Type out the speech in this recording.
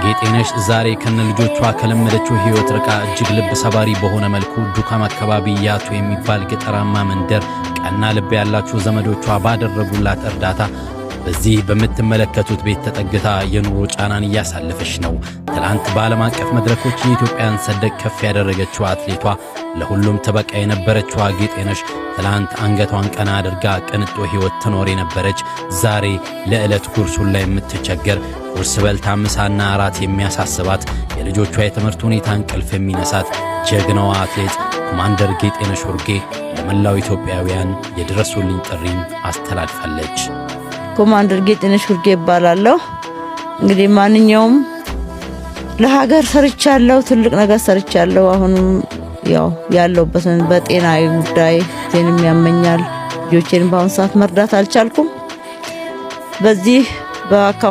ጌጤነሽ ዛሬ ከነ ልጆቿ ከለመደችው ህይወት ርቃ እጅግ ልብ ሰባሪ በሆነ መልኩ ዱካም አካባቢ ያቱ የሚባል ገጠራማ መንደር ቀና ልብ ያላችሁ ዘመዶቿ ባደረጉላት እርዳታ በዚህ በመተመለከቱት ቤት ተጠግታ የኑሮ ጫናን ያሳለፈች ነው። ትላንት በዓለም አቀፍ መድረኮች የኢትዮጵያን ሰንደቅ ከፍ ያደረገችው አትሌቷ ለሁሉም ተበቃ የነበረችው ጌጤነሽ ትላንት አንገቷን ቀና አድርጋ ቅንጦ ህይወት ትኖር የነበረች ዛሬ ለዕለት ጉርሱን ላይ የምትቸገር ቁርስ በልታ ምሳና አራት የሚያሳስባት የልጆቿ የትምህርት ሁኔታ እንቅልፍ የሚነሳት ጀግናዋ አትሌት ኮማንደር ጌጤነሽ ኡርጌ ለመላው ኢትዮጵያውያን የድረሱልኝ ጥሪን አስተላልፋለች። ኮማንደር ጌጤነሽ ኡርጌ ይባላለሁ። እንግዲህ ማንኛውም ለሀገር ሰርቻለሁ፣ ትልቅ ነገር ሰርቻለሁ። አሁንም ያው ያለውበትን በጤናዬ ጉዳይ ጤንም ያመኛል። ልጆቼን በአሁን ሰዓት መርዳት አልቻልኩም። በዚህ